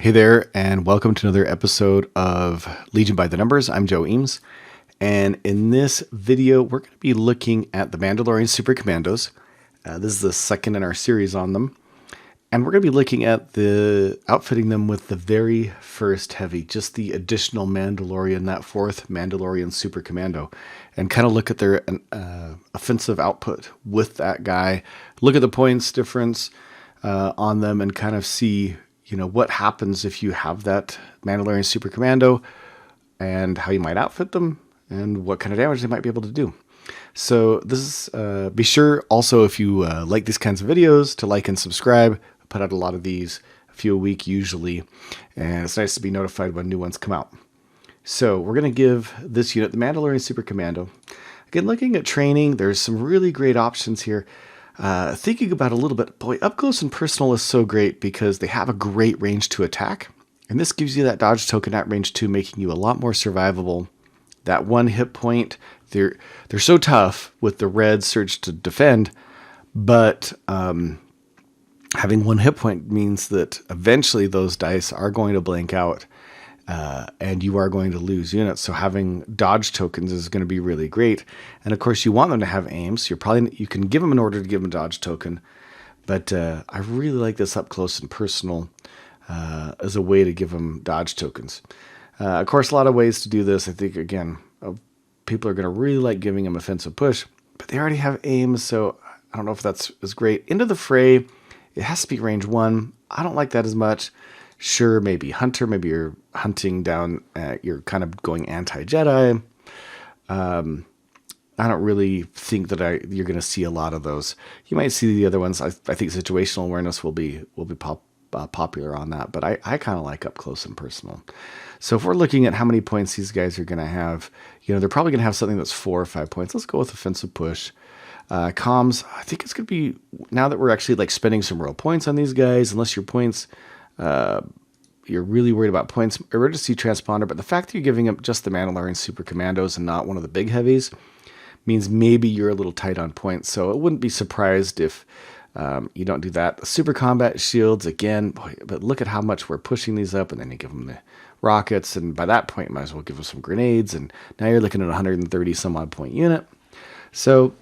Hey there, and welcome to another episode of Legion by the Numbers. I'm Joe Eames, and in this video, we're going to be looking at the Mandalorian Super Commandos. This is the second in our series on them, and we're going to be looking at outfitting them with the very first heavy, just the additional Mandalorian, that fourth Mandalorian Super Commando, and kind of look at their offensive output with that guy, look at the points difference on them, and kind of see what happens if you have that Mandalorian Super Commando and how you might outfit them and what kind of damage they might be able to do. So this is, be sure also if you like these kinds of videos to like and subscribe. I put out a lot of these, a few a week usually, and it's nice to be notified when new ones come out. So we're going to give this unit the Mandalorian Super Commando. Again, looking at training, there's some really great options here. Thinking about it a little bit, boy, up close and personal is so great because they have a great range to attack. And this gives you that dodge token at range 2, making you a lot more survivable. That one hit point, they're so tough with the red surge to defend, but having one hit point means that eventually those dice are going to blank out. And you are going to lose units. So having dodge tokens is going to be really great. And of course, you want them to have aim. So you can give them an order to give them a dodge token. But I really like this up close and personal as a way to give them dodge tokens. Of course, a lot of ways to do this. I think, again, people are going to really like giving them offensive push, but they already have aim. So I don't know if that's as great. Into the fray, it has to be range 1. I don't like that as much. Sure, maybe Hunter, maybe you're hunting down, you're kind of going anti-Jedi. I don't really think that you're going to see a lot of those. You might see the other ones. I think situational awareness will be popular on that, but I kind of like up close and personal. So if we're looking at how many points these guys are going to have, they're probably going to have something that's 4 or 5 points. Let's go with offensive push. Comms, I think it's going to be, now that we're actually like spending some real points on these guys, unless your points... you're really worried about points, emergency transponder, but the fact that you're giving up just the Mandalorian Super Commandos and not one of the big heavies means maybe you're a little tight on points. So I wouldn't be surprised if you don't do that. The super combat shields, again, boy, but look at how much we're pushing these up, and then you give them the rockets, and by that point, you might as well give them some grenades, and now you're looking at a 130 some odd point unit. So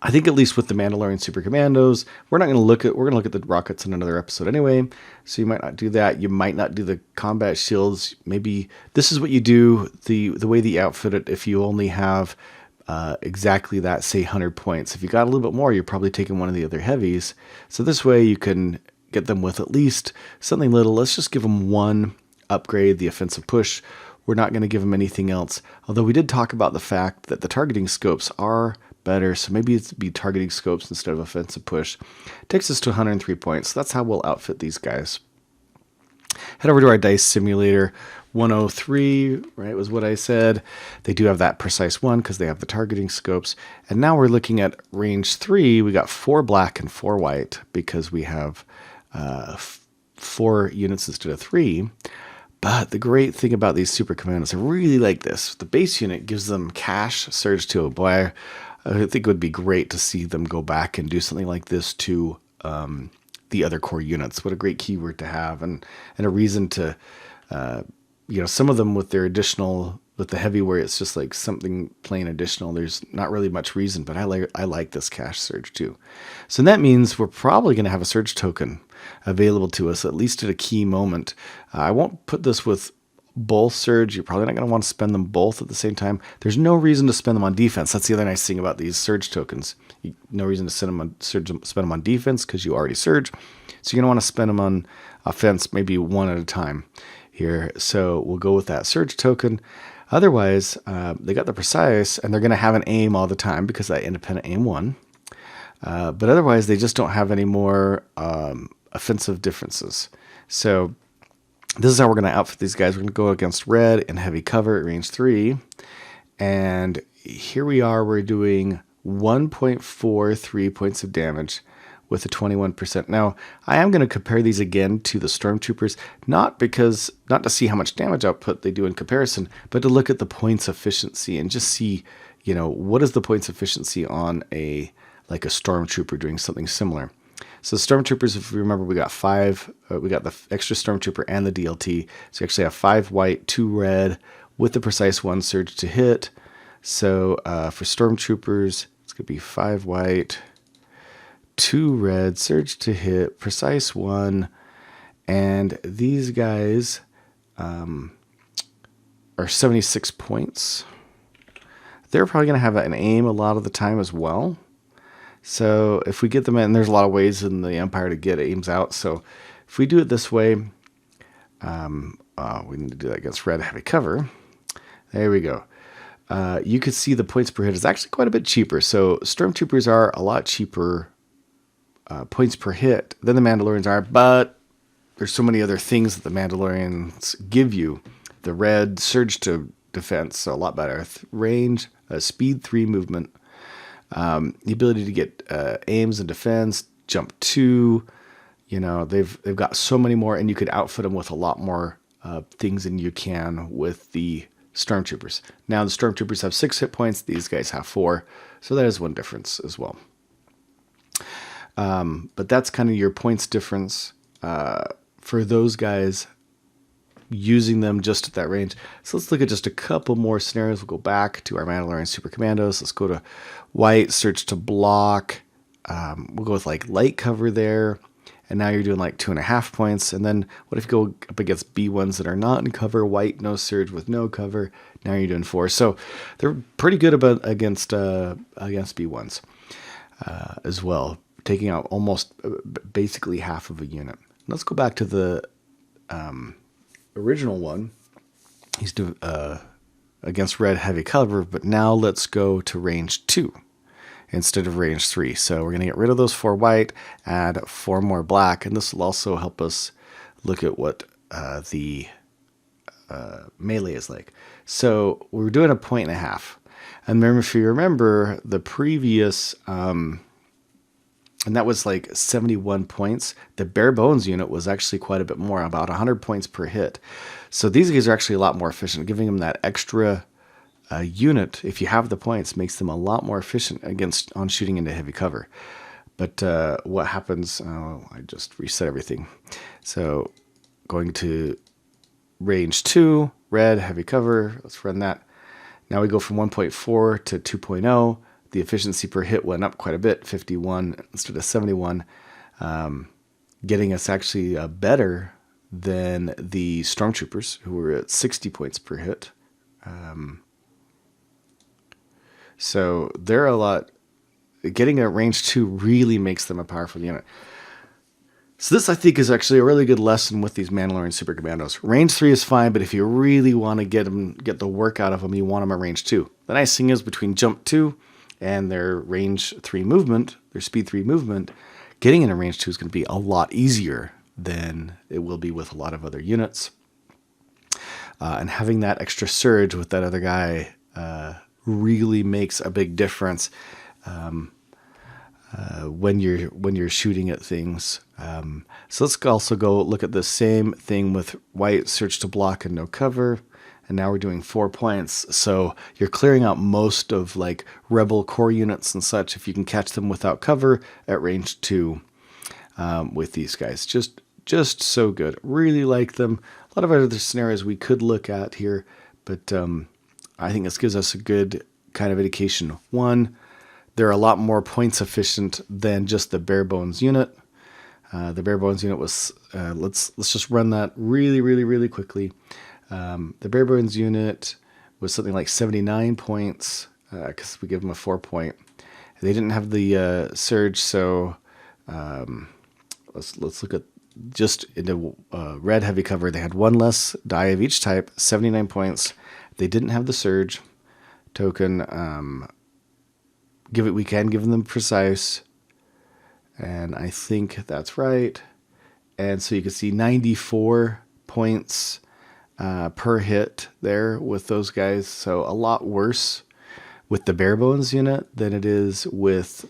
I think at least with the Mandalorian Super Commandos, we're going to look at the rockets in another episode anyway. So you might not do that. You might not do the combat shields. Maybe this is what you do, the way that you outfit it if you only have exactly that, say, 100 points. If you got a little bit more, you're probably taking one of the other heavies. So this way you can get them with at least something little. Let's just give them one upgrade, the offensive push. We're not going to give them anything else. Although we did talk about the fact that the targeting scopes are better, so maybe it's be targeting scopes instead of offensive push. Takes us to 103 points. So that's how we'll outfit these guys. Head over to our dice simulator. 103, right, was what I said. They do have that precise one because they have the targeting scopes. And now we're looking at range 3. We got 4 black and 4 white because we have 4 units instead of 3. But the great thing about these super commandos, I really like this. The base unit gives them cash surge 2. Boy, I think it would be great to see them go back and do something like this to the other core units. What a great keyword to have, and a reason to, some of them with their additional, with the heavy where it's just like something plain additional. There's not really much reason, but I like this cash surge too. So that means we're probably going to have a surge token available to us at least at a key moment. I won't put this with both surge. You're probably not going to want to spend them both at the same time. There's no reason to spend them on defense. That's the other nice thing about these surge tokens. No reason to spend them on defense because you already surge. So you're going to want to spend them on offense, maybe one at a time here. So we'll go with that surge token. Otherwise, they got the precise, and they're going to have an aim all the time because that independent aim 1. But otherwise, they just don't have any more offensive differences. So this is how we're going to outfit these guys. We're going to go against red in heavy cover at range 3. And here we are. We're doing 1.43 points of damage with a 21%. Now, I am going to compare these again to the Stormtroopers, not to see how much damage output they do in comparison, but to look at the points efficiency and just see, what is the points efficiency on a Stormtrooper doing something similar. So Stormtroopers, if you remember, we got 5. We got the extra Stormtrooper and the DLT. So you actually have 5 white, 2 red, with the precise 1 surge to hit. So for Stormtroopers, it's going to be 5 white, 2 red, surge to hit, precise 1. And these guys are 76 points. They're probably going to have an aim a lot of the time as well. So if we get them in, there's a lot of ways in the Empire to get aims out. So if we do it this way, we need to do that against red heavy cover. There we go. You could see the points per hit is actually quite a bit cheaper. So Stormtroopers are a lot cheaper points per hit than the Mandalorians are, but there's so many other things that the Mandalorians give you. The red surge to defense, so a lot better. Range, speed 3 movement. The ability to get aims and defense, jump 2. You know, they've got so many more, and you could outfit them with a lot more things than you can with the Stormtroopers. Now the Stormtroopers have 6 hit points; these guys have 4, so that is one difference as well. But that's kind of your points difference for those guys, using them just at that range. So let's look at just a couple more scenarios. We'll go back to our Mandalorian Super Commandos. Let's go to white, search to block. We'll go with like light cover there. And now you're doing like 2.5 points. And then what if you go up against B1s that are not in cover? White, no surge with no cover. Now you're doing 4. So they're pretty good against B1s as well, taking out almost basically half of a unit. Let's go back to the original one. He's against red heavy cover, but now let's go to range 2 instead of range 3. So we're going to get rid of those 4 white, add 4 more black, and this will also help us look at what the melee is like. So we're doing 1.5 points. And remember, if you remember the previous, and that was like 71 points. The bare bones unit was actually quite a bit more, about 100 points per hit. So these guys are actually a lot more efficient. Giving them that extra unit, if you have the points, makes them a lot more efficient on shooting into heavy cover. But what happens, I just reset everything. So going to range 2, red, heavy cover, let's run that. Now we go from 1.4 to 2.0. The efficiency per hit went up quite a bit, 51 instead of 71, getting us actually better than the Stormtroopers, who were at 60 points per hit. So they're a lot. Getting a range 2 really makes them a powerful unit. So this, I think, is actually a really good lesson with these Mandalorian Super Commandos. Range 3 is fine, but if you really want to get the work out of them, you want them at range 2. The nice thing is between jump 2 and their range 3 movement, their speed 3 movement, getting in a range 2 is going to be a lot easier than it will be with a lot of other units. And having that extra surge with that other guy really makes a big difference when you're shooting at things. So let's also go look at the same thing with white, surge to block and no cover. And now we're doing 4 points. So you're clearing out most of like rebel core units and such if you can catch them without cover at range 2 with these guys. Just so good. Really like them. A lot of other scenarios we could look at here, but I think this gives us a good kind of indication. One, they're a lot more points efficient than just the bare bones unit. The bare bones unit was let's just run that really quickly. The bare bones unit was something like 79 points because we give them a 4 point. They didn't have the surge, so let's look at just in the red heavy cover. They had 1 less die of each type, 79 points. They didn't have the surge token. We can give them precise, and I think that's right. And so you can see 94 points per hit there with those guys. So a lot worse with the bare bones unit than it is with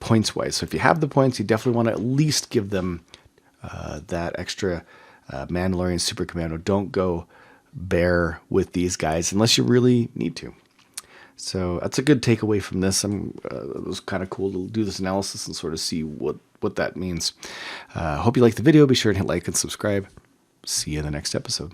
points wise. So if you have the points, you definitely want to at least give them that extra Mandalorian Super Commando. Don't go bare with these guys unless you really need to. So that's a good takeaway from this. It was kind of cool to do this analysis and sort of see what what that means. Hope you liked the video. Be sure to hit like and subscribe. See you in the next episode.